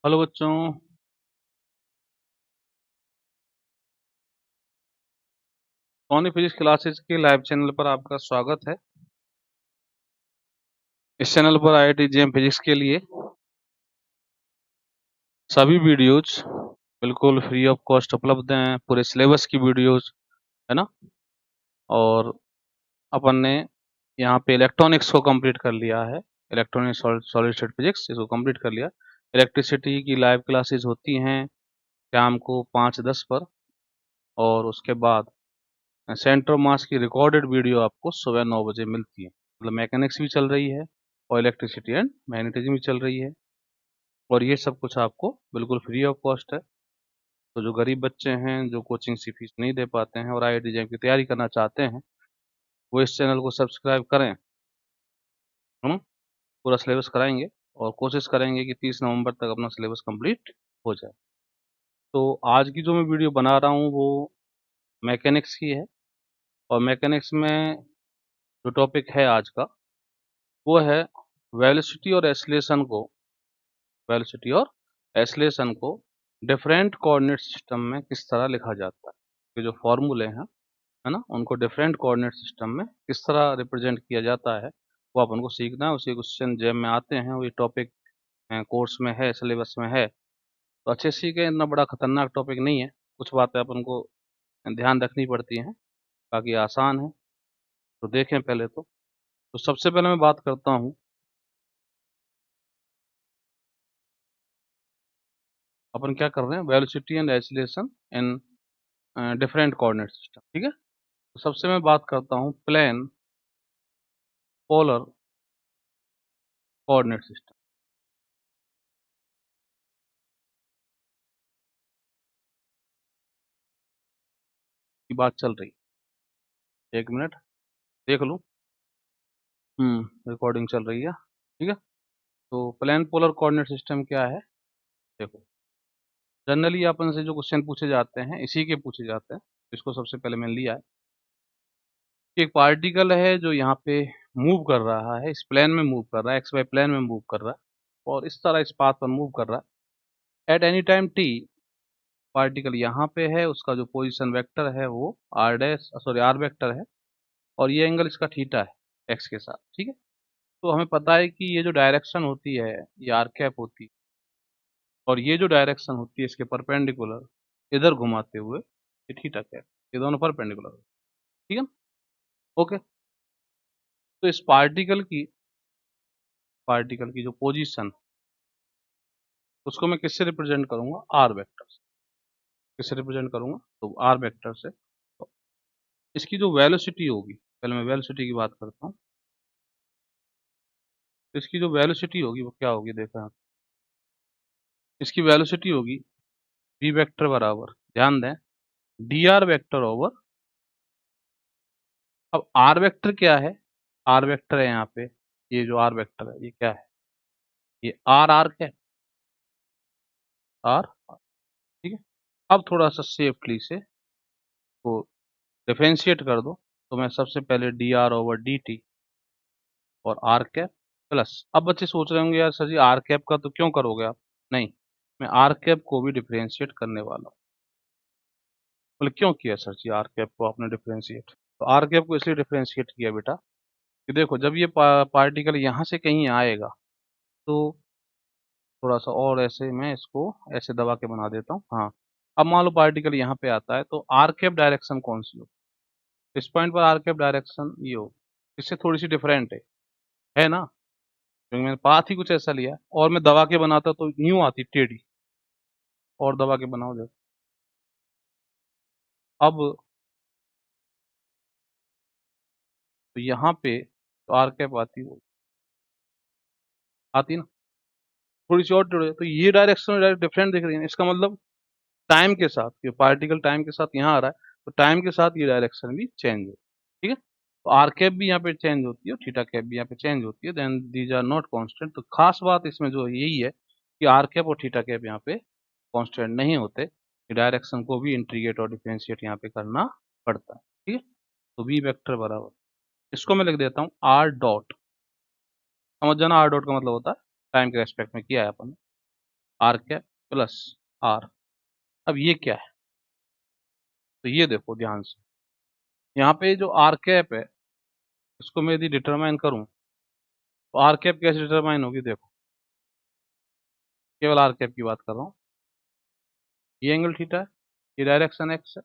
Hello बच्चों। Soni physics classes के live channel पर आपका स्वागत है। इस चैनल पर आईआईटी जेएम फिजिक्स के लिए सभी वीडियोज बिल्कुल फ्री ऑफ कॉस्ट उपलब्ध हैं। पूरे सिलेबस की वीडियोज है ना। और अपन ने यहाँ पे इलेक्ट्रॉनिक्स को कंप्लीट कर लिया है। इलेक्ट्रॉनिक सॉलिड स्टेट फिजिक्स इसको कंप्लीट कर लिया। इलेक्ट्रिसिटी की लाइव क्लासेस होती हैं शाम को 5:10 पर। और उसके बाद सेंटर मास की रिकॉर्डेड वीडियो आपको सुबह 9 बजे मिलती है। मतलब मैकेनिक्स भी चल रही है और इलेक्ट्रिसिटी एंड मैग्नेटिज्म भी चल रही है। और ये सब कुछ आपको बिल्कुल फ्री ऑफ कॉस्ट है। तो जो गरीब बच्चे हैं, जो कोचिंग की फीस नहीं दे पाते हैं और आईआईटी जेईई की तैयारी करना चाहते हैं, वो इस चैनल को सब्सक्राइब करें। हम पूरा सिलेबस कराएंगे और कोशिश करेंगे कि 30 नवंबर तक अपना सिलेबस कंप्लीट हो जाए। तो आज की जो मैं वीडियो बना रहा हूँ वो मैकेनिक्स की है। और मैकेनिक्स में जो टॉपिक है आज का वो है वेलोसिटी और एस्लेशन को डिफरेंट कोऑर्डिनेट सिस्टम में किस तरह लिखा जाता है। ये जो फॉर्मूले हैं है ना, उनको डिफरेंट कोऑर्डिनेट सिस्टम में किस तरह रिप्रेजेंट किया जाता है वो अपन को सीखना है। उसी क्वेश्चन जेम में आते हैं, वो ये टॉपिक कोर्स में है, सिलेबस में है। तो अच्छे सीखे, इतना बड़ा खतरनाक टॉपिक नहीं है। कुछ बातें अपन को ध्यान रखनी पड़ती हैं, बाकी आसान है। तो देखें पहले तो सबसे पहले मैं बात करता हूँ, अपन क्या कर रहे हैं, velocity and acceleration in different coordinate system. ठीक है। तो सबसे मैं बात करता हूँ प्लेन पोलर कोऑर्डिनेट सिस्टम की बात चल रही है। एक मिनट देख लूँ। रिकॉर्डिंग चल रही है। ठीक है। तो प्लेन पोलर कोऑर्डिनेट सिस्टम क्या है, देखो। जनरली अपन से जो क्वेश्चन पूछे जाते हैं इसी के पूछे जाते हैं। इसको सबसे पहले मैंने लिया है कि एक पार्टिकल है जो यहाँ पे मूव कर रहा है, इस प्लेन में मूव कर रहा है, एक्स वाई प्लेन में मूव कर रहा है और इस तरह इस पाथ पर मूव कर रहा है। At any time T particle यहाँ पे है, उसका जो पोजीशन वेक्टर है वो आर वेक्टर है और ये एंगल इसका थीटा है एक्स के साथ। ठीक है। तो हमें पता है कि ये जो डायरेक्शन होती है ये आर कैप होती है और ये जो डायरेक्शन होती है इसके परपेंडिकुलर इधर घुमाते हुए ये थीटा कैप, ये दोनों परपेंडिकुलर। ठीक है। ओके। तो इस पार्टिकल की जो पोजीशन उसको मैं किससे रिप्रेजेंट करूंगा, आर वेक्टर से। किससे रिप्रेजेंट करूंगा, तो आर वेक्टर से। तो इसकी जो वेलोसिटी होगी, पहले मैं वेलोसिटी की बात करता हूँ। तो इसकी जो वेलोसिटी होगी वो क्या होगी, देखो यहाँ। इसकी वेलोसिटी होगी वी वेक्टर बराबर, ध्यान दें, डी आर वेक्टर ओवर। अब आर वेक्टर क्या है, आर वेक्टर है यहाँ पे, ये जो आर वेक्टर है ये क्या है, ये आर आर क्या है, आर। ठीक है। अब थोड़ा सा सेफली से को डिफरेंशिएट कर दो। तो मैं सबसे पहले D R over D t और आर कैप प्लस। अब बच्चे सोच रहे होंगे यार सर जी आर कैप का तो क्यों करोगे आप। नहीं, मैं आर कैप को भी डिफरेंशिएट करने वाला हूँ। बोले क्यों किया सर जी आर कैप को आपने डिफरेंशिएट। तो आर कैप को इसलिए डिफरेंशिएट किया बेटा कि देखो जब ये पार्टिकल यहाँ से कहीं आएगा तो थोड़ा सा और ऐसे मैं इसको ऐसे दबा के बना देता हूँ। हाँ, अब मान लो पार्टिकल यहाँ पे आता है तो आर कैप डायरेक्शन कौन सी हो, इस पॉइंट पर आर कैप डायरेक्शन ये हो, इससे थोड़ी सी डिफरेंट है ना, क्योंकि मैंने पाथ ही कुछ ऐसा लिया और मैं दबा के बनाता तो यूं आती टेढ़ी। और दबा के बनाओ देखो। अब तो यहाँ पे तो आर कैप आती वो आती ना, थोड़ी सी और टेढ़ी, तो ये डायरेक्शन डायरेक्ट डिफरेंट दिख रही है। इसका मतलब टाइम के साथ ये पार्टिकल टाइम के साथ यहाँ आ रहा है तो टाइम के साथ ये डायरेक्शन भी चेंज हो। ठीक है। तो आर कैप भी यहाँ पे चेंज होती है और थीटा कैप भी यहाँ पे चेंज होती है। Then these are not constant. तो खास बात इसमें जो है यही है कि आर कैप और थीटा कैप यहाँ पे कांस्टेंट नहीं होते। डायरेक्शन को भी इंटीग्रेट और डिफरेंशिएट यहाँ पे करना पड़ता है। ठीक है। तो वी वेक्टर बराबर, इसको मैं लिख देता हूँ आर डॉट। समझ जाना, आर डॉट का मतलब होता है टाइम के रेस्पेक्ट में किया है अपन ने। R cap plus R. अब ये क्या है, तो ये देखो ध्यान से, यहाँ पे जो आर कैप है इसको मैं यदि डिटरमाइन करूं तो आर कैप कैसे डिटरमाइन होगी, देखो केवल आर कैप की बात कर रहा हूँ। ये एंगल थीटा है, ये डायरेक्शन एक्स है,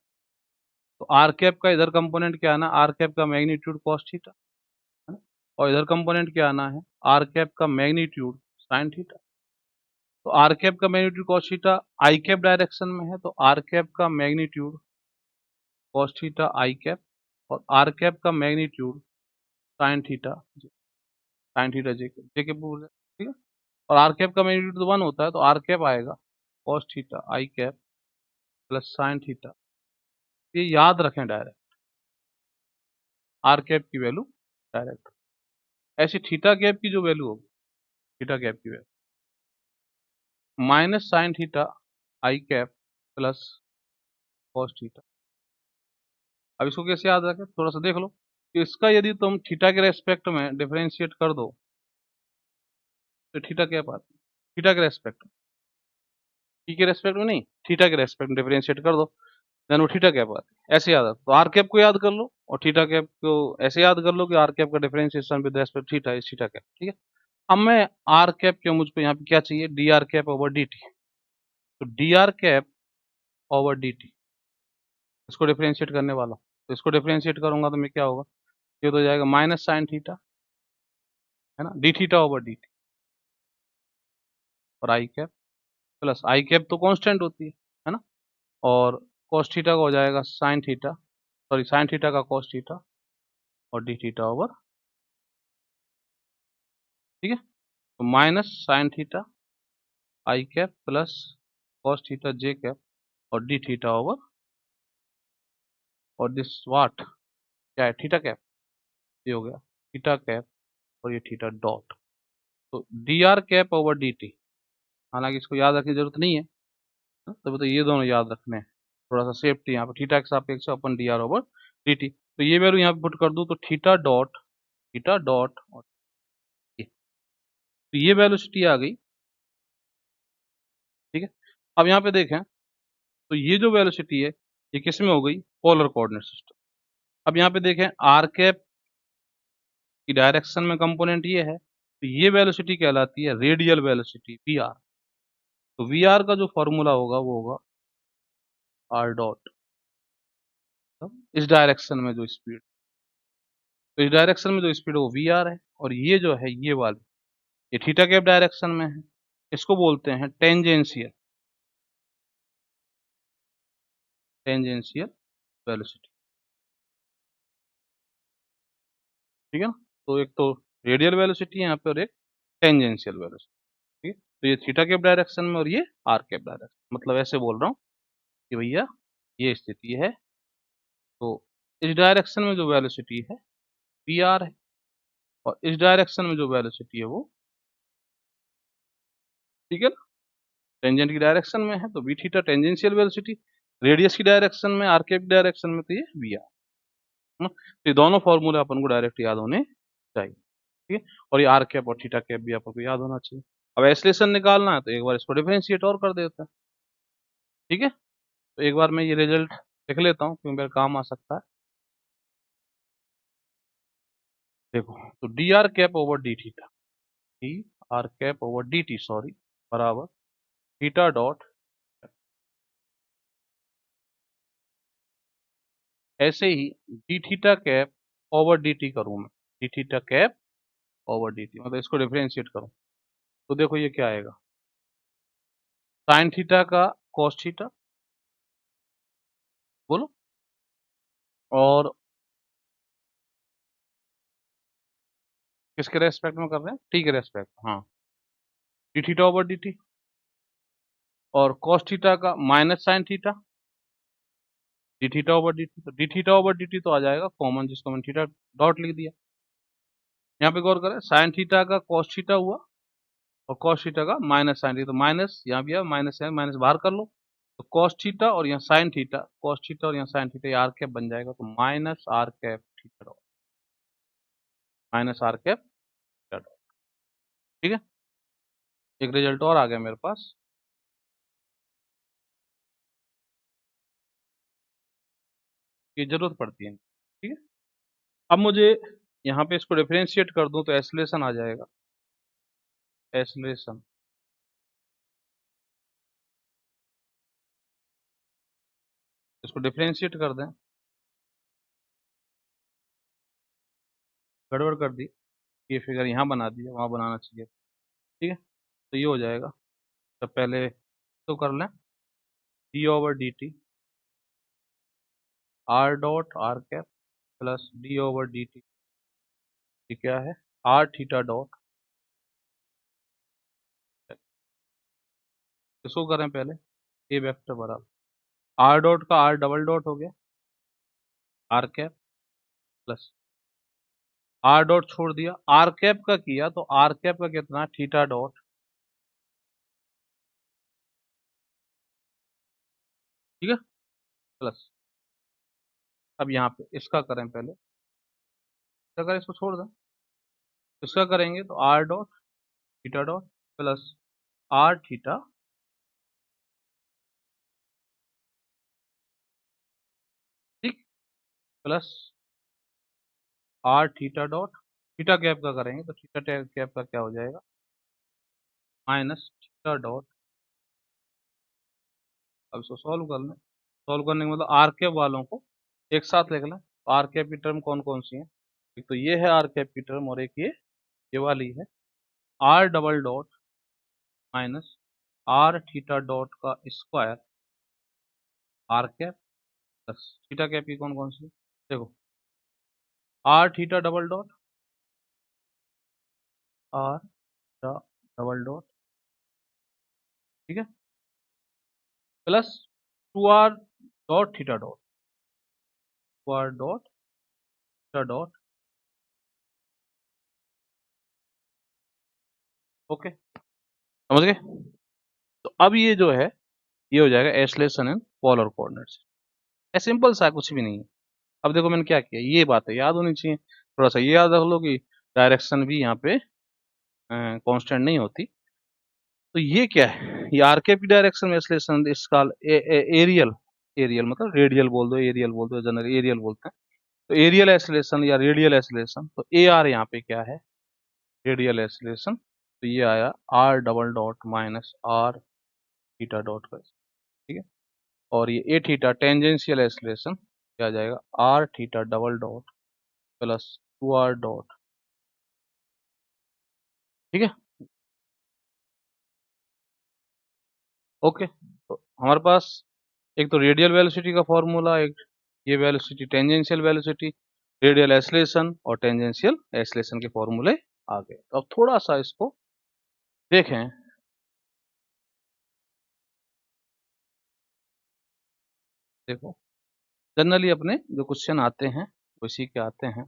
तो आर कैप का इधर कंपोनेंट क्या आना, आर कैप का मैग्नीट्यूड कॉस थीटा है ना, और इधर कंपोनेंट क्या आना है, आर कैप का मैग्नीट्यूड साइन थीटा। तो आर कैप का magnitude cos theta I cap direction में है, तो आर कैप का magnitude cos theta I cap, और आर कैप का magnitude sine theta, sine theta J के पूरा, ठीक है। और आर कैप का मैग्नीट्यूड तो 1 होता है, तो आर कैप आएगा cos theta I cap plus sign theta. ये याद रखें डायरेक्ट, आर कैप की वैल्यू डायरेक्ट। ऐसी थीटा कैप की जो वैल्यू होगी, थीटा कैप की value minus sine theta I cap plus cos theta. अब इसको कैसे याद रखें, थोड़ा सा देख लो कि इसका यदि तुम थीटा के रेस्पेक्ट में डिफरेंशिएट कर दो तो थीटा क्या पाती है, थीटा के रेस्पेक्ट में, टी के रेस्पेक्ट में नहीं, थीटा के रेस्पेक्ट में डिफरेंशिएट कर दो, देन वो थीटा कैप आती है। ऐसे याद रखो, तो आर कैप को याद कर लो और थीटा कैप को ऐसे याद कर लो कि आर कैप का differentiation with respect theta is theta cap, ठीक है। अब मैं आर कैप के, मुझको यहाँ पे क्या चाहिए, D are cap over D T. तो D R cap over D T, इसको डिफरेंशिएट करने वाला हूँ, तो इसको डिफरेंशिएट करूंगा तो मैं क्या होगा, ये तो हो जाएगा माइनस साइन थीटा है ना, D theta over D t, और आई कैप प्लस आई कैप तो कांस्टेंट होती है ना, और cos थीटा का हो जाएगा sine theta, sorry sine theta का cos थीटा और डी थीटा ओवर, ठीक है। तो minus sine theta I cap plus cos theta J cap और डी थीटा ओवर, और दिस वाट क्या है, थीटा कैप, ये हो गया थीटा कैप और ये थीटा डॉट। तो D R cap over D T, हालांकि इसको याद रखने की जरूरत नहीं है, तभी तो ये दोनों याद रखने हैं, थोड़ा सा सेफ्टी यहाँ पे, थीटा के सापेक्ष अपन D R over D T. तो ये वैल्यू यहाँ पे पुट कर दूं तो थीटा डॉट और ये, तो ये वेलोसिटी आ गई, ठीक है। अब यहाँ पे देखें तो ये जो वेलोसिटी है ये किस में हो गई, पोलर कोऑर्डिनेट सिस्टम। अब यहाँ पे देखें आर कैप की डायरेक्शन में कंपोनेंट ये है, तो ये वेलोसिटी कहलाती है रेडियल वेलोसिटी वी आर। तो वी आर का जो फॉर्मूला होगा वो होगा आर डॉट, इस डायरेक्शन में जो स्पीड, तो इस डायरेक्शन में जो स्पीड है वो वी आर है, और ये जो है ये वाली, ये थीटा कैप डायरेक्शन में है, इसको बोलते हैं टेंजेंशियल, टेंजेंशियल वेलोसिटी, ठीक है ना। तो एक तो रेडियल वेलोसिटी है यहाँ पे और एक टेंजेंशियल वेलोसिटी, ठीक है। तो ये थीटा कैप डायरेक्शन में और ये आर कैप डायरेक्शन, मतलब ऐसे बोल रहा हूँ कि भैया ये स्थिति है, तो इस डायरेक्शन में जो वेलोसिटी है वी आर है, और इस डायरेक्शन में जो वेलोसिटी है वो, ठीक है ना, टेंजेंट की डायरेक्शन में है तो V theta tangential velocity, radius की डायरेक्शन में आर कैप डायरेक्शन में तो ये वी आर है ना। तो ये दोनों फॉर्मूले अपन को डायरेक्ट याद होने चाहिए, ठीक है। और ये आर कैप और थीटा कैप भी आपको याद होना चाहिए। अब एक्सलेशन निकालना है तो एक बार इसको डिफरेंशिएट और कर देते हैं, ठीक है। तो एक बार मैं ये रिजल्ट लिख लेता हूँ क्योंकि मेरे काम आ सकता है। देखो, तो D R cap over d theta, d are cap over D t sorry, बराबर थीटा डॉट, ऐसे ही d theta cap over D t करूँ मैं, d theta cap over D t, मतलब इसको डिफरेंशिएट करूँ तो देखो ये क्या आएगा, साइन थीटा का कॉस थीटा, बोलो, और किसके रेस्पेक्ट में कर रहे हैं, टी के रेस्पेक्ट, हाँ, d theta over D t, और कॉस थीटा का minus sine theta d theta over D T, तो d theta over D T तो आ जाएगा कॉमन, जिसको मैंने थीटा डॉट लिख दिया। यहाँ पे गौर करें, साइन थीटा का कॉस थीटा हुआ और कॉस थीटा का माइनस साइन थीटा, तो माइनस यहाँ भी है, माइनस है, माइनस बाहर कर लो, तो कॉस थीटा और यहाँ साइन थीटा, कॉस थीटा और यहाँ साइन थीटा, ये आर कैप बन जाएगा, तो minus R cap theta dot, minus R cap theta dot, ठीक है। एक रिजल्ट और आ गया मेरे पास, ये जरूरत पड़ती है, ठीक है। अब मुझे यहाँ पे इसको डिफरेंशिएट कर दूं तो एसलेशन आ जाएगा, एसलेशन। इसको डिफरेंशिएट कर दें, गड़बड़ कर दी, ये फिगर यहाँ बना दिया, वहाँ बनाना चाहिए, ठीक है। तो ये हो जाएगा, तो पहले तो कर लें, D over D T R dot R cap plus D over D T, ये क्या है, आर थीटा डॉट। इसको करें पहले, ए वेक्टर बराबर आर डॉट का आर डबल डॉट हो गया, R cap plus R dot छोड़ दिया, आर कैप का किया तो आर कैप का कितना, थीटा डॉट, ठीक है, प्लस। अब यहाँ पे इसका करें पहले, इसका करें, इसको छोड़ दें, इसका करेंगे तो r dot theta dot plus r theta, ठीक, plus r theta dot, theta cap का करेंगे तो थीटा कैप का क्या हो जाएगा, माइनस थीटा डॉट। अब इसको सॉल्व कर लें, सॉल्व करने के मतलब आर कैप वालों को एक साथ लिख लें, तो आर कैप की टर्म कौन कौन सी है, एक तो ये है आर कैप की टर्म और एक ये वाली है, r double dot minus are theta dot का square, r cap plus theta cap की कौन कौन सी है? देखो, r theta double dot, r double dot, ठीक है, plus two are dot theta dot, two are dot theta dot, okay, समझ गए। तो अब ये जो है, ये हो जाएगा एसलेशन इन पोलर कोऑर्डिनेट्स, है सिंपल सा, कुछ भी नहीं है। अब देखो मैंने क्या किया, ये बात है याद होनी चाहिए, थोड़ा सा ये याद रख लो कि डायरेक्शन भी यहाँ पे कांस्टेंट नहीं होती। तो ये क्या है, ये आरके की डायरेक्शन में एसलेशन, इसका एरियल, एरियल मतलब रेडियल बोल दो, एरियल बोल दो, जनरल एरियल बोलते हैं। तो एरियल एसलेशन या रेडियल एसलेशन, तो ए आर यहाँ पे क्या है, रेडियल एसलेशन, तो ये आया R double dot minus are theta dot का, ठीक है। और ये ए थीटा टेंजेंशियल एसलेशन क्या आ जाएगा, R theta double dot plus two are dot, ठीक है, ओके। तो हमारे पास एक तो रेडियल वेलोसिटी का फॉर्मूला, एक ये velocity tangential velocity, radial acceleration और टेंजेंशियल एसलेशन के फॉर्मूले आ गए। तो अब थोड़ा सा इसको देखें, देखो जनरली अपने जो क्वेश्चन आते हैं वो इसी के आते हैं।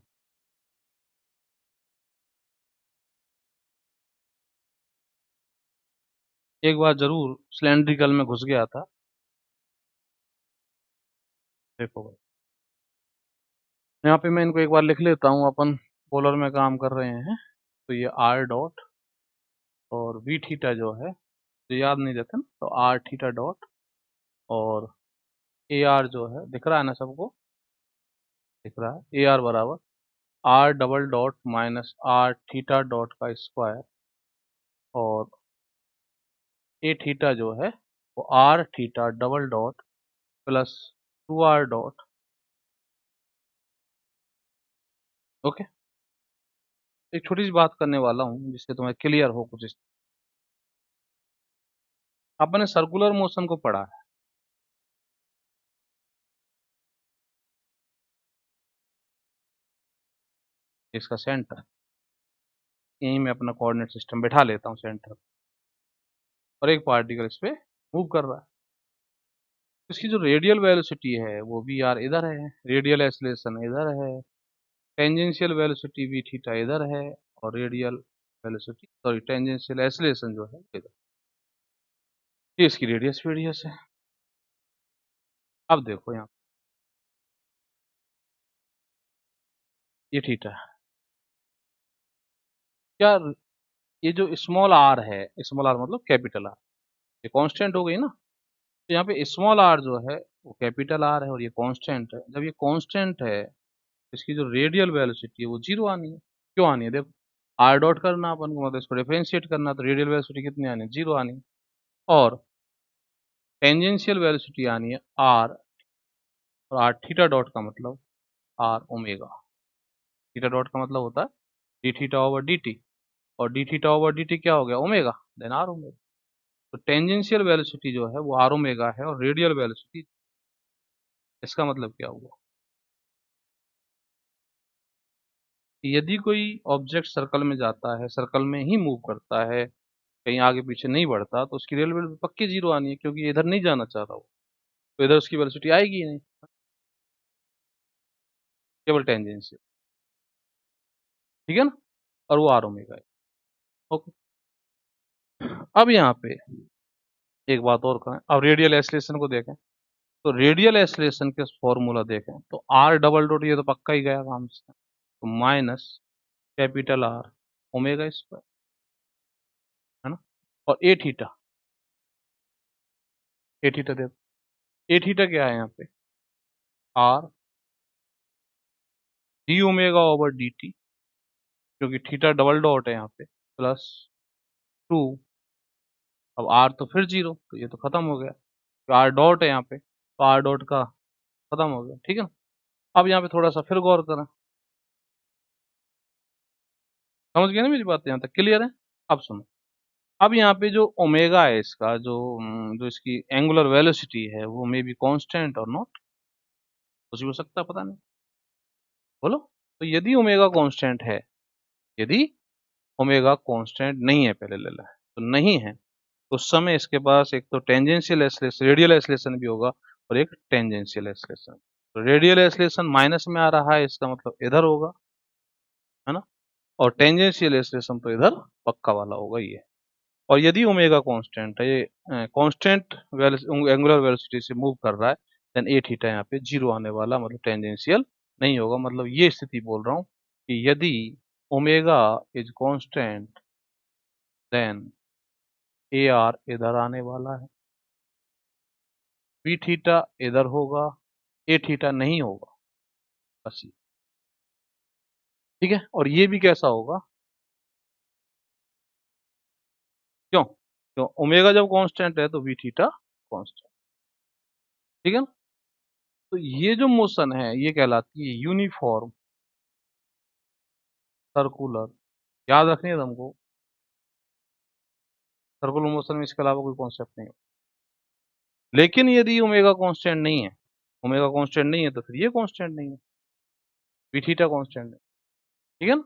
एक बार जरूर सिलेंड्रिकल में घुस गया था, देखो भाई, यहाँ पे मैं इनको एक बार लिख लेता हूँ, अपन पोलर में काम कर रहे हैं, तो ये आर डॉट और वी थीटा जो है, जो याद नहीं रहता ना, तो आर थीटा डॉट और ए आर जो है, दिख रहा है ना सबको, दिख रहा है, ए आर बराबर R double dot minus are theta dot का स्क्वायर, और ए थीटा जो है वो R theta double dot plus two are dot, okay. एक छोटी सी बात करने वाला हूँ जिससे तुम्हें क्लियर हो कुछ आपने सर्कुलर मोशन को पढ़ा है, इसका सेंटर, यहीं मैं अपना कोऑर्डिनेट सिस्टम बैठा लेता हूँ सेंटर, और एक पार्टिकल इस पे मूव कर रहा है, इसकी जो रेडियल वेलोसिटी है वो भी यार इधर है, रेडियल एक्सेलरेशन इधर है, टेंजेंशियल वेलोसिटी भी थीटा इधर है, और radial velocity sorry tangential acceleration जो है इधर, ये इसकी रेडियस रेडियस है। अब देखो यहाँ, ये थीटा है, क्या ये जो स्मॉल आर है, स्मॉल आर मतलब कैपिटल आर, ये कांस्टेंट हो गई ना, तो यहाँ पे स्मॉल आर जो है वो कैपिटल आर है और ये कांस्टेंट है। जब ये कांस्टेंट है, इसकी जो रेडियल वेलोसिटी है वो जीरो आनी है। क्यों आनी है? देखो, आर डॉट करना अपन को, मतलब इसको डिफरेंशिएट करना, तो रेडियल वेलोसिटी कितनी आनी है? जीरो आनी है। और टेंजेंशियल वेलोसिटी आनी है आर, और आर थीटा डॉट का मतलब आर ओमेगा। थीटा डॉट का मतलब होता है d theta over D t, और d theta over D t क्या हो गया? Omega, then r omega. तो टेंजेंशियल वेलोसिटी जो है वो आर ओमेगा है, और रेडियल वेलोसिटी, इसका मतलब क्या हुआ? यदि कोई ऑब्जेक्ट सर्कल में जाता है, सर्कल में ही मूव करता है, कहीं आगे पीछे नहीं बढ़ता, तो उसकी रियल वेलोसिटी पक्की जीरो आनी है, क्योंकि इधर नहीं जाना चाह रहा वो, तो इधर उसकी वेलोसिटी आएगी ही नहीं, केवल टेंजेंशियल। ठीक है ना? और वो आर ओमेगा है। ओके। अब यहाँ पे एक बात और करें, अब रेडियल एक्सीलरेशन को देखें। तो रेडियल एक्सीलरेशन के फॉर्मूला देखें तो आर डबल डॉट, ये तो पक्का ही गया काम से, तो minus capital R omega square, है ना? और ए थीटा देखो, ए थीटा क्या है यहाँ पे? R D omega over D T, क्योंकि थीटा डबल डॉट है यहाँ पे, प्लस टू। अब आर तो फिर जीरो, तो ये तो खत्म हो गया, तो आर डॉट है यहाँ पे, तो आर डॉट का खत्म हो गया। ठीक है ना? अब यहाँ पे थोड़ा सा फिर गौर करें। समझ गए ना मेरी बात? यहाँ तक क्लियर है? अब सुनो, अब यहाँ पे जो ओमेगा है इसका, जो इसकी एंगुलर वेलोसिटी है, वो मे बी कांस्टेंट और नॉट, कुछ भी हो सकता है, पता नहीं। बोलो। तो यदि ओमेगा कांस्टेंट है, यदि ओमेगा कांस्टेंट नहीं है, पहले ले लें, तो नहीं है, तो उस समय इसके पास एक तो टेंजेंशियल एक्सीलरेशन, रेडियल एक्सीलरेशन भी होगा, और एक टेंजेंशियल एक्सीलरेशन। तो रेडियल एक्सीलरेशन माइनस में आ रहा है, इसका मतलब इधर होगा, है ना? और टेंजेंशियल एक्सीलरेशन तो इधर पक्का वाला होगा ये। और यदि ओमेगा कांस्टेंट है, ये कांस्टेंट एंगुलर वेलोसिटी से मूव कर रहा है, देन ए थीटा यहाँ पे जीरो आने वाला, मतलब टेंजेंशियल नहीं होगा। मतलब ये स्थिति बोल रहा हूँ कि यदि omega is constant, then A R इधर आने वाला है, बी थीटा इधर होगा, ए थीटा नहीं होगा, बस ये। ठीक है? और ये भी कैसा होगा? क्यों? क्यों? ओमेगा जब कांस्टेंट है तो बी थीटा कांस्टेंट। ठीक है ना? तो ये जो मोशन है ये कहलाती है यूनिफॉर्म सर्कुलर। याद रखनी है तुमको, सर्कुलर मोशन में इसके अलावा कोई कॉन्सेप्ट नहीं है। लेकिन यदि ओमेगा कांस्टेंट नहीं है, ओमेगा कांस्टेंट नहीं है, तो फिर ये कांस्टेंट नहीं है, बी थीटा कांस्टेंट है। ठीक है ना?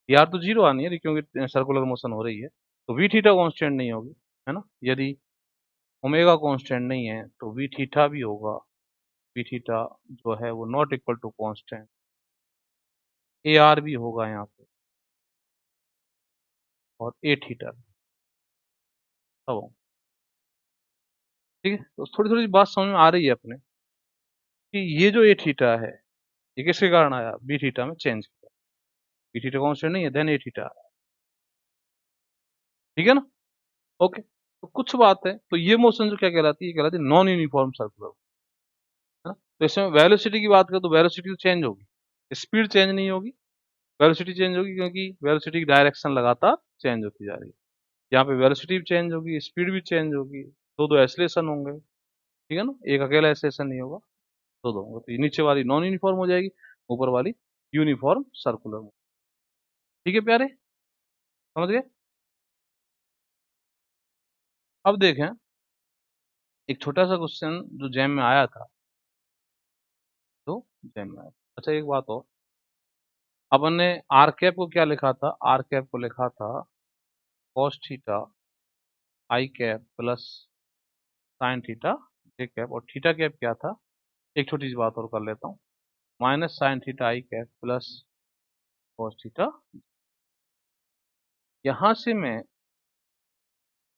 यार तो जीरो आनी है, क्योंकि सर्कुलर मोशन हो रही है, तो वी थीटा कांस्टेंट नहीं होगी, है ना? यदि ओमेगा कांस्टेंट नहीं है तो वी थीटा भी होगा, वी थीटा जो है वो not equal to constant, A R भी होगा यहाँ पे, और ए थीटा सब। ठीक है? तो थोड़ी थोड़ी बात समझ में आ रही है अपने, कि ये जो ए थीटा है, ये किसके कारण आया? बी थीटा में चेंज किया, बी थीटा कांस्टेंट नहीं है, देन ए थीटा। ठीक है ना? ओके। तो कुछ बात है, तो ये मोशन जो क्या कहलाती है? ये कहलाती है नॉन यूनिफॉर्म सर्कुलर, है ना? तो इसमें वेलोसिटी की बात करें तो वेलोसिटी तो चेंज होगी, स्पीड चेंज नहीं होगी, वेलोसिटी चेंज होगी, क्योंकि वेलोसिटी की डायरेक्शन लगातार चेंज होती जा रही है। यहाँ पे वेलोसिटी भी चेंज होगी, स्पीड भी चेंज होगी, दो दो एक्सीलरेशन होंगे। ठीक है ना? एक अकेला एक्सीलरेशन नहीं होगा, दो दो होंगे। तो ये नीचे वाली नॉन यूनिफॉर्म हो जाएगी, ऊपर वाली यूनिफॉर्म सर्कुलर। ठीक है प्यारे? समझ गए? अब देखें एक छोटा सा क्वेश्चन जो जैम में आया था, तो जैम में आया। अच्छा एक बात और, अपन ने आर कैप को क्या लिखा था? आर कैप को लिखा था cos theta I cap plus sign theta J cap, और थीटा कैप क्या था? एक छोटी सी बात और कर लेता हूँ, minus sine theta I cap plus cos theta. यहां से मैं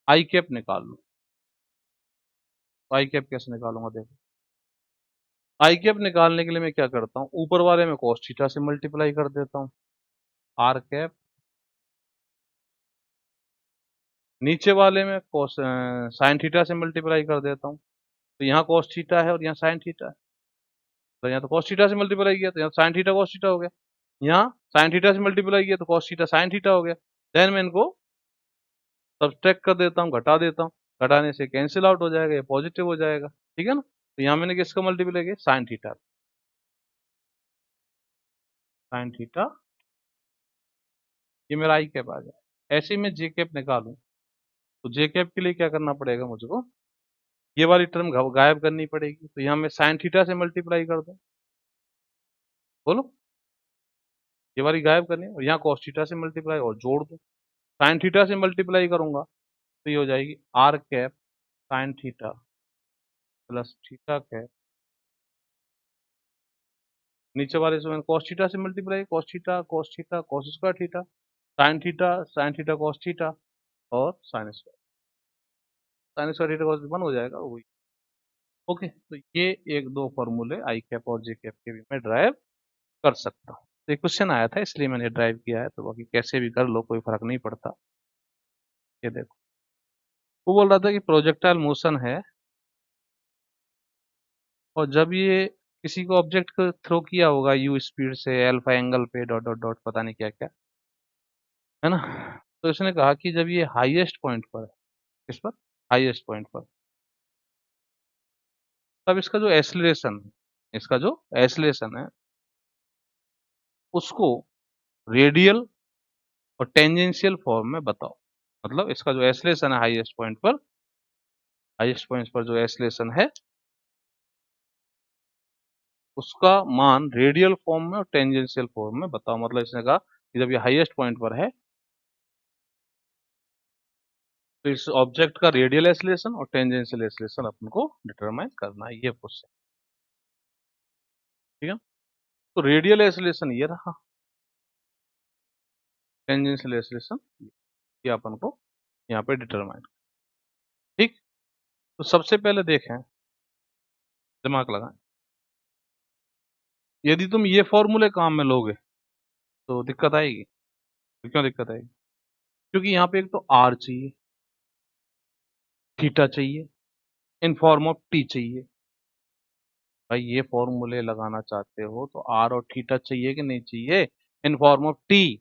आई कैप निकाल लूँ, तो आई कैप कैसे निकालूंगा? देखो, आई कैप निकालने के लिए मैं क्या करता हूँ, ऊपर वाले में कॉस थीटा से मल्टीप्लाई कर देता हूँ, आर कैप, नीचे वाले में कॉस साइन थीटा से मल्टीप्लाई कर देता हूँ, तो यहाँ कॉस थीटा है और यहाँ साइन थीटा है, तो यहाँ तो कॉस थीटा से मल्टीप्लाई किया तो यहाँ साइन थीटा कॉस थीटा हो गया, यहाँ साइन थीटा से मल्टीप्लाई किया तो कॉस थीटा साइन थीटा हो गया। देन मैं इनको सब्सट्रैक्ट कर देता हूँ, घटा देता हूँ, घटाने से कैंसिल आउट हो जाएगा, ये पॉजिटिव हो जाएगा, ठीक है ना। तो यहाँ मैंने किसका मल्टीप्लाई किया, साइन थीटा, साइन थीटा, ये मेरा आई कैप आ जाए। ऐसे ही मैं जे कैप निकालूं तो जे कैप के लिए क्या करना पड़ेगा मुझको, ये वाली टर्म गायब करनी पड़ेगी, तो यहाँ मैं साइन थीटा से मल्टीप्लाई कर दूं, बोलो, ये वाली गायब करनी है और यहाँ कॉस थीटा से मल्टीप्लाई और जोड़ दूं, साइन थीटा से मल्टीप्लाई करूंगा तो ये हो जाएगी r cap sine theta plus theta cap, नीचे वाले से मैंने कॉस थीटा से multiply, cos theta cos square theta, sine theta cos theta और sine square theta cos one हो जाएगा वही। ओके, तो ये एक दो फॉर्मूले आई कैप और जे कैप के भी मैं ड्राइव कर सकता हूँ। तो एक क्वेश्चन आया था इसलिए मैंने ड्राइव किया है, तो बाकी कैसे भी कर लो कोई फर्क नहीं पड़ता। ये देखो, वो बोल रहा था कि प्रोजेक्टाइल मोशन है और जब ये किसी को ऑब्जेक्ट को थ्रो किया होगा यू स्पीड से अल्फा एंगल पे डॉट डॉट डॉट पता नहीं क्या क्या, है ना, तो इसने कहा कि जब ये हाईएस्ट पॉइंट पर है, किस पर, हाईएस्ट पॉइंट पर, तब इसका जो एक्सीलरेशन है, इसका जो एक्सीलरेशन है उसको रेडियल और टेंजेंशियल फॉर्म में बताओ। मतलब इसका जो एक्सीलरेशन है हाईएस्ट पॉइंट पर जो एक्सीलरेशन है उसका मान रेडियल फॉर्म में और टेंजेंशियल फॉर्म में बताओ। मतलब इसने कहा कि जब ये हाईएस्ट पॉइंट पर है तो इस ऑब्जेक्ट का रेडियल एक्सीलरेशन और टेंजेंशियल एक्सीलरेशन अपन को डिटरमाइन करना है, ये क्वेश्चन, ठीक है। तो रेडियल एक्सीलरेशन ये रहा, टेंजेंशियल एक्सीलरेशन ये अपन को यहाँ पे डिटरमाइन, ठीक। तो सबसे पहले देखें, दिमाग लगाएं, यदि तुम ये फॉर्मूले काम में लोगे तो दिक्कत आएगी। तो क्यों दिक्कत आएगी, क्योंकि यहाँ पे एक तो आर चाहिए, थीटा चाहिए, इन फॉर्म ऑफ टी चाहिए। भाई ये फॉर्मूले लगाना चाहते हो तो आर और थीटा चाहिए कि नहीं चाहिए, इन फॉर्म ऑफ टी।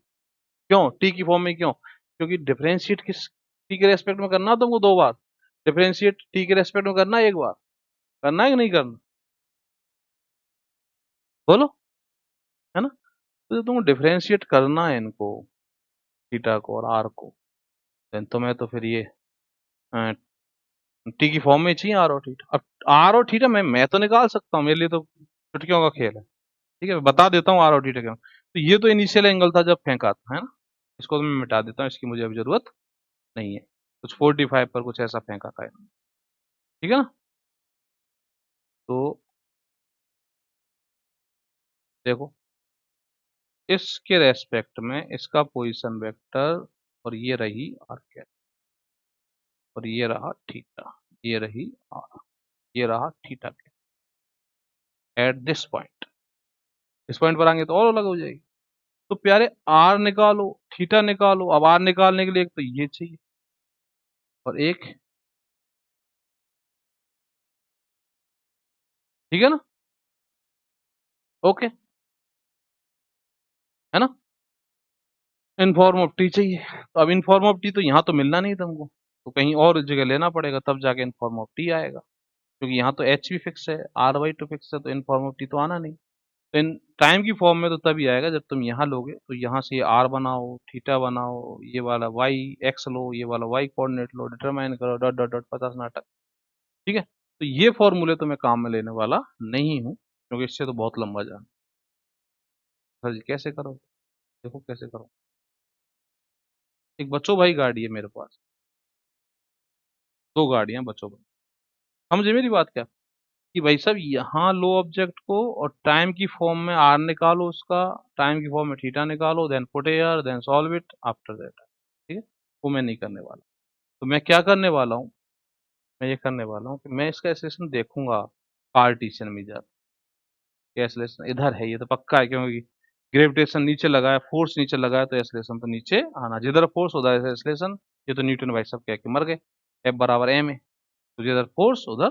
क्यों टी की फॉर्म में, क्यों, क्योंकि डिफरेंशिएट किस टी के रेस्पेक्ट में करना तुमको दो बार, डिफरेंशिएट टी के रेस्पेक्ट में करना एक बार, करना है कि नहीं करना, बोलो, है ना। तो तुमको डिफरेंशिएट करना है इनको, थीटा को और आर को, देन तुम्हें तो फिर ये टी की फॉर्म में चाहिए आर और थीटा। अब आर और थीटा मैं तो निकाल सकता हूँ, मेरे लिए तो चुटकियों का खेल है, ठीक है, बता देता हूँ आर और थीटा क्या। तो ये तो इनिशियल एंगल था जब फेंका था, है ना, इसको तो मैं मिटा देता हूँ, इसकी मुझे अभी जरूरत नहीं है। कुछ 45 पर कुछ ऐसा फेंका था इन्होंने, ठीक है ना। तो देखो, इसके रेस्पेक्ट में इसका पोजीशन वेक्टर और ये रही आर कैप और ये रहा थीटा, ये रही आर, ये रहा theta cap at this point, इस पॉइंट पर आएंगे तो और अलग हो जाएगी। तो प्यारे आर निकालो, थीटा निकालो। अब आर निकालने के लिए एक तो ये चाहिए और एक, ठीक है ना, ओके, है ना, इनफॉर्म ऑफ टी चाहिए। तो अब इनफॉर्म ऑफ टी तो यहाँ तो मिलना नहीं तुमको, तो कहीं और जगह लेना पड़ेगा तब जाके इनफॉर्म ऑफ टी आएगा, क्योंकि यहाँ तो एच भी फिक्स है, आर वाई तो फिक्स है, तो इनफॉर्म ऑफ टी तो आना नहीं। तो इन टाइम की फॉर्म में तो तभी आएगा जब तुम यहाँ लोगे, तो यहाँ से आर बनाओ, थीटा बनाओ, ये वाला वाई एक्स लो, ये वाला वाई कोऑर्डिनेट लो, डिटरमाइन करो, डॉट डॉट डॉट 50 नाटक, ठीक है। तो ये फॉर्मूले तो मैं काम में लेने वाला नहीं हूँ, क्योंकि इससे तो बहुत लंबा जाना। सर जी कैसे करो, देखो कैसे करो। एक बच्चों भाई गाड़ी है मेरे पास, दो गाड़ियां बच्चों भाई, समझे मेरी बात क्या, कि भाई साहब यहाँ लो ऑब्जेक्ट को और टाइम की फॉर्म में आर निकालो, उसका टाइम की फॉर्म में थीटा निकालो, then put R, then solve it after that, ठीक है। वो मैं नहीं करने वाला। तो मैं क्या करने वाला हूँ, मैं ये करने वाला हूँ कि मैं इसका एक्सलेशन देखूंगा कार्टेशियन में जाकर, एक्सलेशन इधर है ये तो पक्का है, क्योंकि ग्रेविटेशन नीचे लगा है, फोर्स नीचे लगा है, तो एक्सलेशन तो नीचे आना, जिधर फोर्स उधर एक्सलेशन। ये तो न्यूटन भाई साहब कह के मर गए, एफ बराबर एम है, तो जिधर फोर्स उधर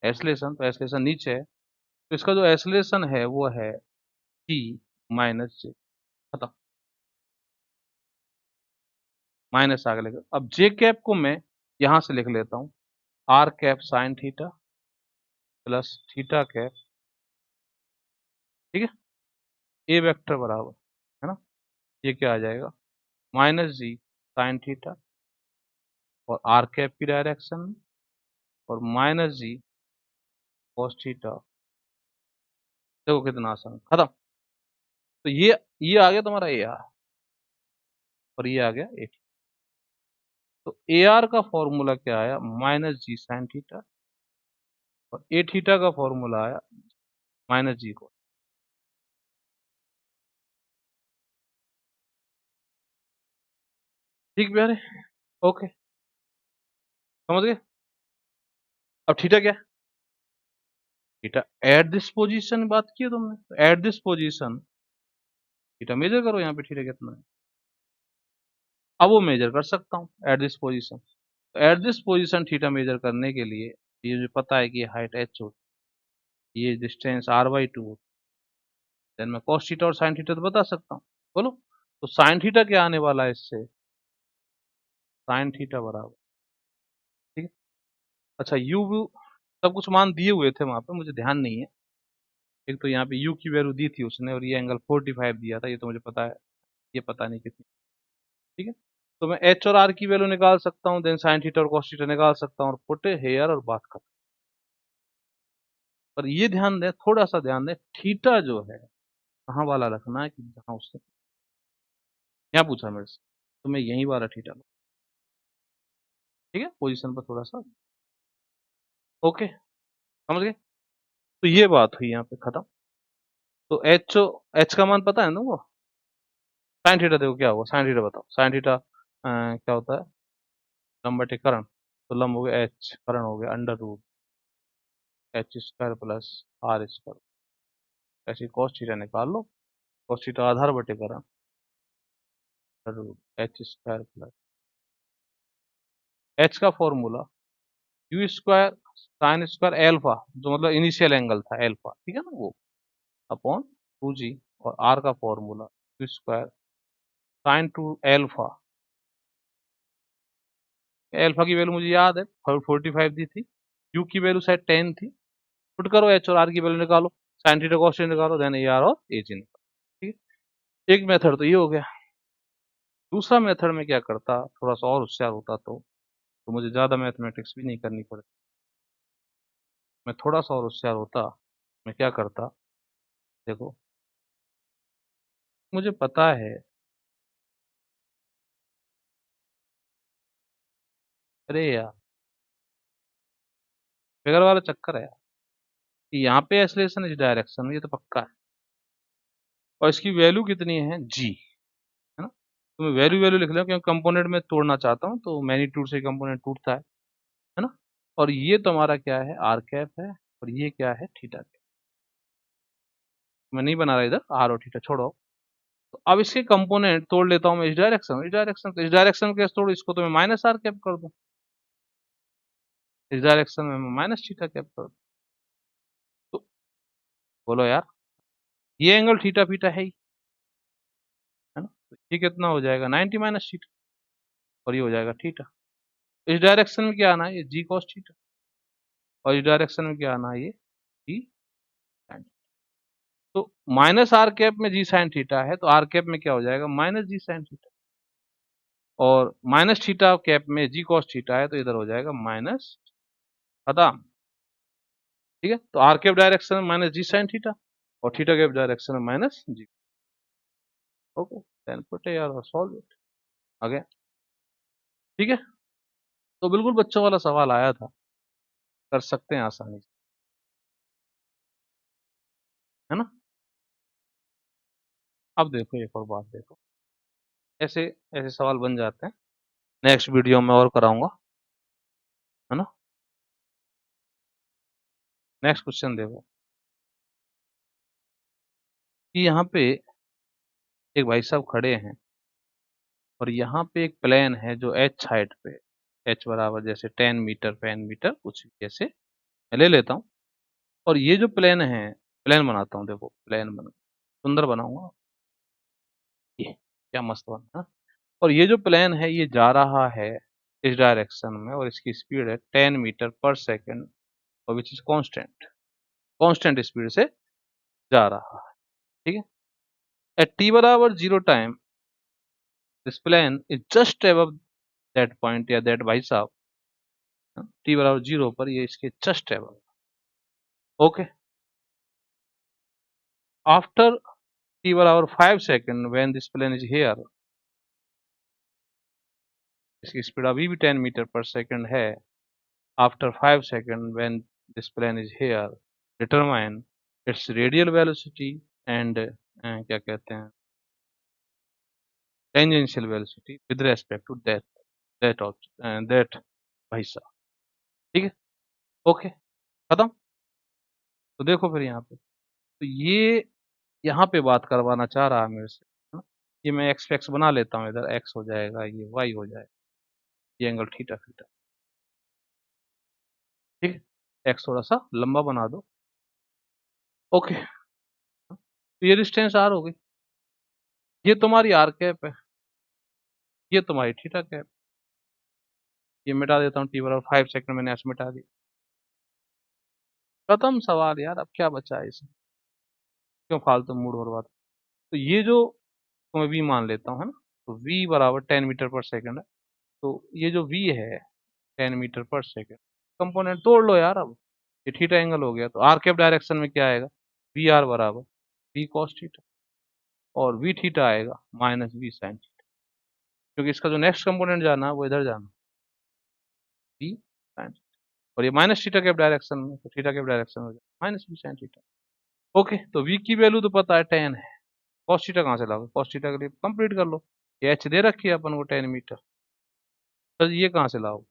एसलेशन, तो एसलेशन नीचे है, तो इसका जो एसलेशन है वो है जी माइनस जे, खत्म। माइनस आगे लेकर, अब जे कैप को मैं यहां से लिख लेता हूं, R cap sine theta plus theta cap, ठीक है, ए वेक्टर बराबर, है ना, ये क्या आ जाएगा, माइनस जी साइन थीटा और आर कैप की डायरेक्शन में, और माइनस जी कॉस थीटा। देखो कितना आसान, खत्म। तो ये आ गया तुम्हारा ए आर, और ये आ गया ए। तो ए आर का फॉर्मूला क्या आया, माइनस जी साइन थीटा, और ए थीटा का फॉर्मूला आया माइनस जी को। ठीक प्यारे, ओके, समझ गए। अब थीटा क्या है, थीटा एट दिस पोजीशन बात की है तुमने, तो at this position theta measure करो, यहाँ पे थीटा कितना है, अब वो मेजर कर सकता हूँ एट दिस पोजीशन। तो at this position theta measure करने के लिए ये जो पता है कि ये हाइट एच होती है, ये डिस्टेंस आर बाई टू होती है, देन मैं कॉस थीटा और साइन थीटा तो बता सकता हूँ, बोलो। तो साइन थीटा क्या आने वाला है इससे, साइन थीटा बराबर, ठीक है। अच्छा यू व्यू सब कुछ मान दिए हुए थे वहां पे, मुझे ध्यान नहीं है। एक तो यहाँ पे यू की वैल्यू दी थी उसने, और ये एंगल 45 दिया था, ये तो मुझे पता है, ये पता नहीं कितनी, ठीक है। तो मैं एच और आर की वैल्यू निकाल सकता हूँ, देन साइन थीटा और कॉस थीटा निकाल सकता हूँ, और पुट हेयर और बात खत्म। पर ये ध्यान दें, थोड़ा सा ध्यान दें, थीटा जो है कहाँ वाला रखना है, कि जहाँ उससे क्या पूछा मेरे से, तो मैं यही वाला थीटा लूँ, ठीक है, पोजीशन पर थोड़ा सा, ओके, समझ गए। तो ये बात हुई यहाँ पे खत्म। तो एच, एच का मान पता है ना वो, साइन थीटा देखो क्या होगा, साइन थीटा बताओ, साइन थीटा क्या होता है, लंब बटे करण, तो लंब हो गया एच, करण हो गया under root h square plus r square, ऐसे कॉस थीटा निकाल लो, कॉस थीटा आधार बटे करण under root h square plus, h का formula u square sine square alpha, जो मतलब इनिशियल एंगल था एल्फा, ठीक है ना वो, अपॉन टू जी, और आर का formula u square sign two alpha, alpha की वैल्यू मुझे याद है 45 दी थी, यू की वैल्यू शायद 10 थी, पुट करो एच और आर की वैल्यू निकालो, साइन थीटा कॉस थीटा निकालो, देन ए आर और ए जी निकालो, ठीक है। एक मेथड तो ये हो गया। दूसरा मेथड में क्या करता, थोड़ा सा और होशियार होता तो मुझे ज़्यादा मैथमेटिक्स भी नहीं करनी पड़ती, मैं थोड़ा सा और होशियार होता, मैं क्या करता, देखो, मुझे पता है, अरे यार फिगर वाला चक्कर है यार, कि यहाँ पे एक्सलेशन इस डायरेक्शन में, ये तो पक्का है, और इसकी वैल्यू कितनी है जी, है ना, तो मैं वैल्यू वैल्यू लिख लूँ, क्योंकि कंपोनेंट में तोड़ना चाहता हूँ, तो मैग्नीट्यूड से कंपोनेंट टूटता है ना। और ये तो हमारा क्या है, आर कैप है, और ये क्या है, थीटा कैप। मैं नहीं बना रहा इधर, आर और थीटा छोड़ो। तो अब इसके कंपोनेंट तोड़ लेता हूँ मैं इस डायरेक्शन, इस डायरेक्शन कैसे तोड़, इसको तो मैं माइनस आर कैप कर दूं, इस डायरेक्शन में मैं माइनस थीटा कैप कर दूं, तो बोलो यार, ये एंगल थीटा फीटा है ना, तो ये कितना हो जाएगा, 90 माइनस थीटा, और ये हो जाएगा थीटा। इस डायरेक्शन में क्या आना है, ये जी कॉस थीटा, और इस डायरेक्शन में क्या आना है, ये जी साइन। तो माइनस आर कैप में जी साइन थीटा है, तो आर कैप में क्या हो जाएगा, माइनस जी साइन थीटा, और माइनस थीटा कैप में जी कॉस थीटा है, तो इधर हो जाएगा माइनस, खत्म, ठीक है। तो आर कैप डायरेक्शन में माइनस जी साइन थीटा, और थीटा कैप डायरेक्शन में माइनस जी, ओके, देन पुट यार और सॉल्व इट, आ गया, ठीक है। तो बिल्कुल बच्चों वाला सवाल आया था, कर सकते हैं आसानी से, है ना। अब देखो एक और बात देखो, ऐसे ऐसे सवाल बन जाते हैं, नेक्स्ट वीडियो में और कराऊंगा, है ना। नेक्स्ट क्वेश्चन देखो, कि यहाँ पे एक भाई साहब खड़े हैं, और यहाँ पे एक प्लेन है जो एच हाइट पे, एच बराबर जैसे 10 मीटर 10 मीटर कुछ भी ऐसे, मैं ले लेता हूँ। और ये जो प्लेन है, प्लेन बनाता हूँ, देखो प्लेन बना, सुंदर बनाऊंगा, ये क्या मस्त बना। और ये जो प्लेन है ये जा रहा है इस डायरेक्शन में, और इसकी स्पीड है 10 मीटर पर सेकेंड, और which is constant, constant speed से जा रहा है। ठीक है, एट टी बराबर 0 time this plane is just above that point, या दैट भाई साहब, टी बराबर 0 पर ये इसके just above. Okay, after T बराबर 5 second when this plane is here, इसकी स्पीड अभी भी 10 मीटर पर सेकेंड है। After 5 second when this plane is here, determine its radial velocity and क्या कहते हैं, tangential velocity with respect to that that that भाई साहब। ठीक है, ओके, खत्म। तो देखो फिर यहाँ पे, तो ये यहाँ पे बात करवाना चाह रहा है मेरे से, है ना। ये मैं एक्स एक्स बना लेता हूँ, इधर एक्स हो जाएगा, ये वाई हो जाएगा, ये एंगल थीटा थीटा। ठीक है, एक्स थोड़ा सा लंबा बना दो। ओके, तो ये डिस्टेंस आर हो गई, ये तुम्हारी आर कैप है, ये तुम्हारी थीटा कैप। ये मिटा देता हूँ, टी बराबर 5 सेकंड मैंने ऐसे मिटा दी। खत्म सवाल यार, अब क्या बचा है इसमें, क्यों फालतू मूड बर्बाद। तो ये जो, तो मैं वी मान लेता हूँ, है ना। तो वी बराबर 10 मीटर पर सेकेंड है। तो ये जो वी है 10 मीटर पर सेकेंड, कंपोनेंट तोड़ लो यार अब। ये थीटा एंगल हो गया, तो आर कैप डायरेक्शन में क्या आएगा, वी आर बराबर वी कॉस थीटा, और वी थीटा आएगा माइनस वी साइन थीटा, क्योंकि इसका जो नेक्स्ट कंपोनेंट जाना है वो इधर जाना, वी साइन, और ये माइनस थीटा कैप डायरेक्शन में, तो थीटा कैप डायरेक्शन में minus V sine theta. Okay, तो वी की वैल्यू तो पता है 10 है, कॉस थीटा कहाँ से लाओगे, कॉस थीटा के लिए कंप्लीट कर लो, ये एच दे रखी है अपन को 10 मीटर, तो ये कहाँ से लाओ,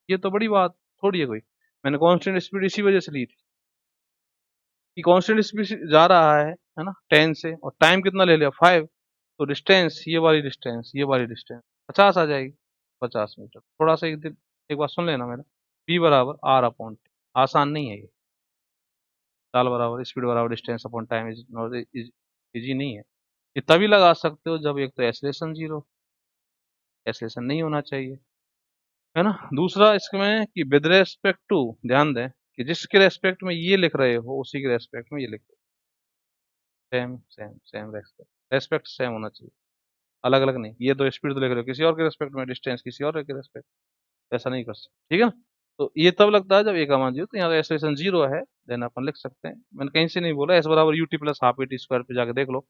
ये तो बड़ी बात थोड़ी है कोई। मैंने कांस्टेंट स्पीड इसी वजह से ली थी कि कांस्टेंट स्पीड जा रहा है ना 10 से, और टाइम कितना ले लिया 5, तो डिस्टेंस, ये वाली डिस्टेंस, ये वाली डिस्टेंस 50 आ जाएगी, 50 मीटर। थोड़ा सा एक बार सुन लेना मेरा, पी बराबर आर अपॉन टी, आसान नहीं है ये, चाल बराबर स्पीड बराबर distance upon time is not easy नहीं है। ये तभी लगा सकते हो जब एक तो एक्सेलरेशन जीरो, एक्सेलरेशन नहीं होना चाहिए, है ना। दूसरा इसमें कि विद रेस्पेक्ट टू, ध्यान दें कि जिसके रेस्पेक्ट में ये लिख रहे हो उसी के रेस्पेक्ट में ये लिख, same same same respect, respect same होना चाहिए, अलग अलग नहीं। ये तो स्पीड तो लिख रहे हो किसी और के रेस्पेक्ट में, डिस्टेंस किसी और के रेस्पेक्ट, ऐसा नहीं कर सकते, ठीक है ना। तो ये तब लगता है जब ए का मान जीरो, तो यहाँ एक्सेलरेशन जीरो है, देन अपन लिख सकते हैं। मैंने कहीं से नहीं बोला एस बराबर U T plus half A T square पे जाके देख लो,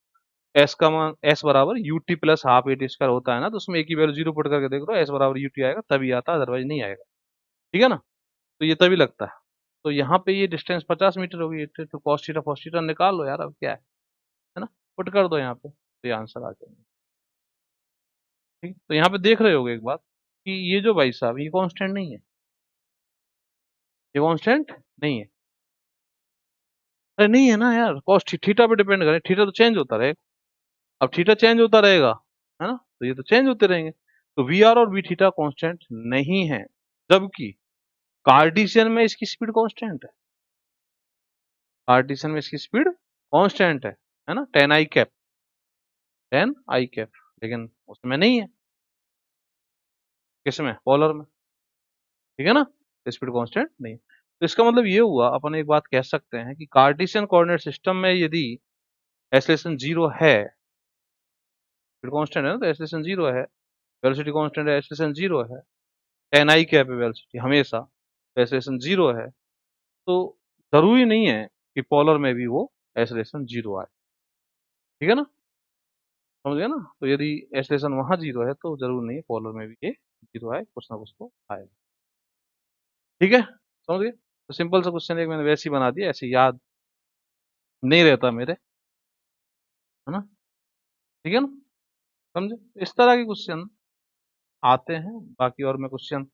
एस का मान एस बराबर U T plus half A T square होता है ना, तो उसमें एक ही वैल्यू जीरो पुट करके देख लो, एस बराबर यू टी आएगा तभी आता है, अदरवाइज नहीं आएगा, ठीक है ना। तो ये तभी लगता है। तो यहाँ पे ये डिस्टेंस 50 मीटर होगी, तो कॉस थीटा निकाल लो यार, अब क्या है ना, पुट कर दो यहाँ पे, तो ये आंसर आ जाएगा। ठीक, तो यहाँ पे देख रहे होगे एक बात कि ये जो भाई साहब ये कांस्टेंट नहीं है, ये कांस्टेंट नहीं है। अरे नहीं है ना यार, कॉस थीटा पे डिपेंड करे, थीटा तो चेंज होता रहेगा। अब थीटा चेंज होता रहेगा, है ना, तो ये तो चेंज होते रहेंगे। तो वी आर और वी थीटा कांस्टेंट नहीं है, जबकि कार्टेशियन में इसकी स्पीड कांस्टेंट है, कार्टेशियन में इसकी स्पीड कांस्टेंट है ना, 10 i कैप, 10 i कैप, लेकिन उसमें नहीं है, किसमें, पोलर में, ठीक है ना, स्पीड कांस्टेंट नहीं। तो इसका मतलब ये हुआ, अपन एक बात कह सकते हैं कि कार्टेशियन कोऑर्डिनेट सिस्टम में यदि एक्सेलरेशन जीरो है, स्पीड कांस्टेंट है ना, तो एक्सेलरेशन जीरो है, वेलोसिटी कांस्टेंट है, एक्सेलरेशन जीरो है, 10 i कैप है वेलोसिटी हमेशा, तो एक्सेलरेशन जीरो है, तो जरूरी नहीं है कि पोलर में भी वो एक्सेलरेशन जीरो आए, ठीक है ना, समझ गए ना। तो यदि एक्सेलरेशन वहां जीरो है तो जरूर नहीं है पोलर में भी ये जीरो आए, कुछ ना कुछ तो आए, ठीक है, समझ गए। तो सिंपल सा क्वेश्चन एक मैंने वैसे ही बना दिया, ऐसे याद नहीं रहता मेरे, है ना, ठीक है ना, समझे। इस तरह के क्वेश्चन आते हैं, बाकी और मैं क्वेश्चन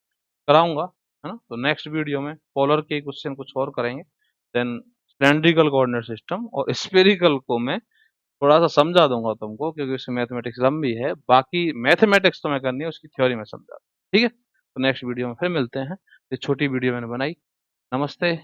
कराऊंगा, है ना। तो नेक्स्ट वीडियो में पोलर के क्वेश्चन कुछ और करेंगे, देन सिलेंड्रिकल कोऑर्डिनेट सिस्टम और स्फेरिकल को मैं थोड़ा सा समझा दूंगा तुमको, क्योंकि उसमें मैथमेटिक्स लंबी है, बाकी मैथमेटिक्स तो मैं करनी है उसकी थ्योरी में समझा, ठीक है। तो नेक्स्ट वीडियो में फिर मिलते हैं, ये छोटी वीडियो मैंने बनाई। नमस्ते।